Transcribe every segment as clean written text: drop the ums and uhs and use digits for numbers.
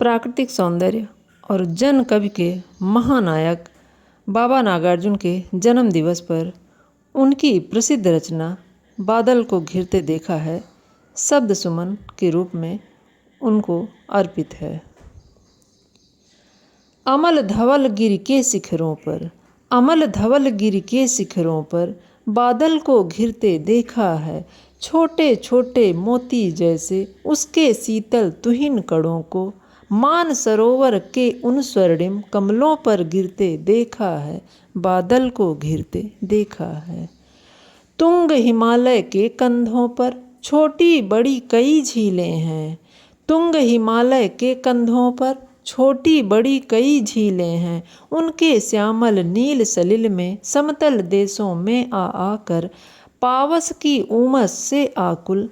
प्राकृतिक सौंदर्य और जन कवि के महानायक बाबा नागार्जुन के जन्म दिवस पर उनकी प्रसिद्ध रचना बादल को घिरते देखा है शब्द सुमन के रूप में उनको अर्पित है। अमल धवल गिर के शिखरों पर, अमल धवल गिर के शिखरों पर बादल को घिरते देखा है। छोटे छोटे मोती जैसे उसके शीतल तुहिन कणों को मान सरोवर के उन स्वर्णिम कमलों पर गिरते देखा है। बादल को घिरते देखा है। तुंग हिमालय के कंधों पर छोटी बड़ी कई झीलें हैं। तुंग हिमालय के कंधों पर छोटी बड़ी कई झीलें हैं। उनके श्यामल नील सलिल में समतल देशों में आ आकर पावस की उमस से आकुल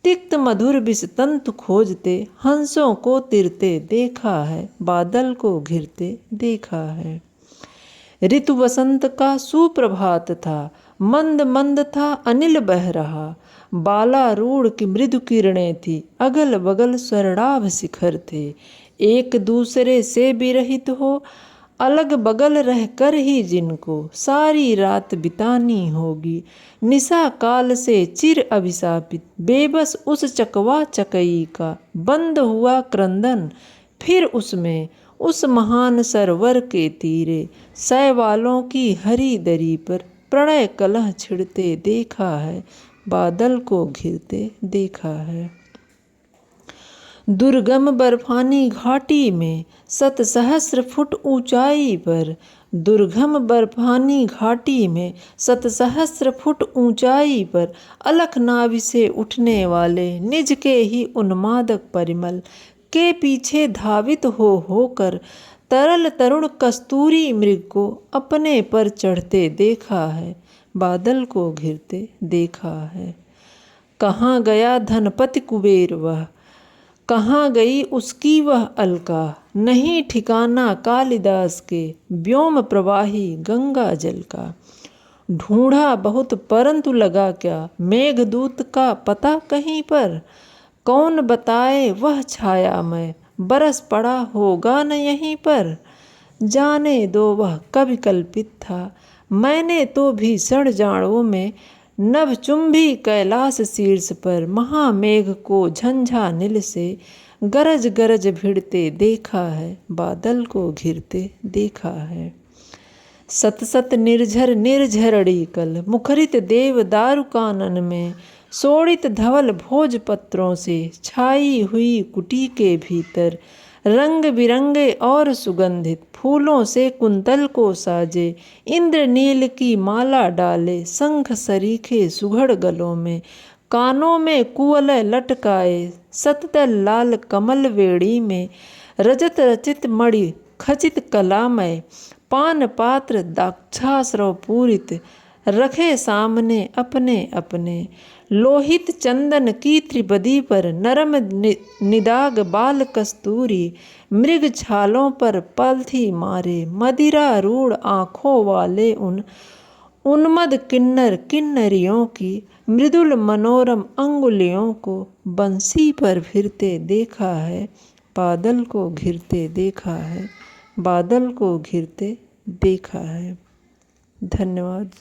तिक्त मधुर विष तंतु खोजते हंसों को तिरते देखा है। बादल को घिरते देखा है। ऋतु वसंत का सुप्रभात था, मंद मंद था अनिल बह रहा। बालारूढ़ की मृदु किरणें थी, अगल बगल स्वर्णाभ शिखर थे। एक दूसरे से विरहित हो अलग बगल रह कर ही जिनको सारी रात बितानी होगी। निशा काल से चिर अभिशापित बेबस उस चकवा चकई का बंद हुआ क्रंदन फिर उसमें उस महान सरोवर के तीरे शैवालों की हरी दरी पर प्रणय कलह छिड़ते देखा है। बादल को घिरते देखा है। दुर्गम बर्फानी घाटी में शत सहस्र फुट ऊंचाई पर, दुर्गम बर्फानी घाटी में शत सहस्र फुट ऊंचाई पर अलख नाभि से उठने वाले निज के ही उन्मादक परिमल के पीछे धावित होकर तरल तरुण कस्तूरी मृग को अपने पर चढ़ते देखा है। बादल को घिरते देखा है। कहाँ गया धनपति कुबेर वह, कहाँ गई उसकी वह अलका। नहीं ठिकाना कालिदास के व्योम प्रवाही गंगा जल का। ढूंढा बहुत परंतु लगा क्या मेघदूत का पता कहीं पर। कौन बताए वह छायामय बरस पड़ा होगा न यहीं पर। जाने दो वह कभी कल्पित था, मैंने तो भीषण जाड़ों में नभचुंबी कैलाश शीर्ष पर महामेघ को झंझा नील से गरज गरज भिड़ते देखा है। बादल को घिरते देखा है। सत सत निर्झर निर्झरड़ी कल मुखरित देव दारु कानन में शोणित धवल भोजपत्रों से छाई हुई कुटी के भीतर रंग बिरंगे और सुगंधित फूलों से कुंतल को साजे इंद्रनील की माला डाले शंख सरीखे सुघड़ गलों में कानों में कुवलय लटकाए सतदल लाल कमल वेड़ी में रजत रचित मणि खचित कलामय पान पात्र दाक्षास्रव पूरित रखे सामने अपने अपने। लोहित चंदन की त्रिपदी पर नरम निदाग बाल कस्तूरी मृग छालों पर पलथी मारे मदिरा रूढ़ आँखों वाले उन उन्मद किन्नर किन्नरियों की मृदुल मनोरम अंगुलियों को बंसी पर फिरते देखा है। बादल को घिरते देखा है। बादल को घिरते देखा है। धन्यवाद।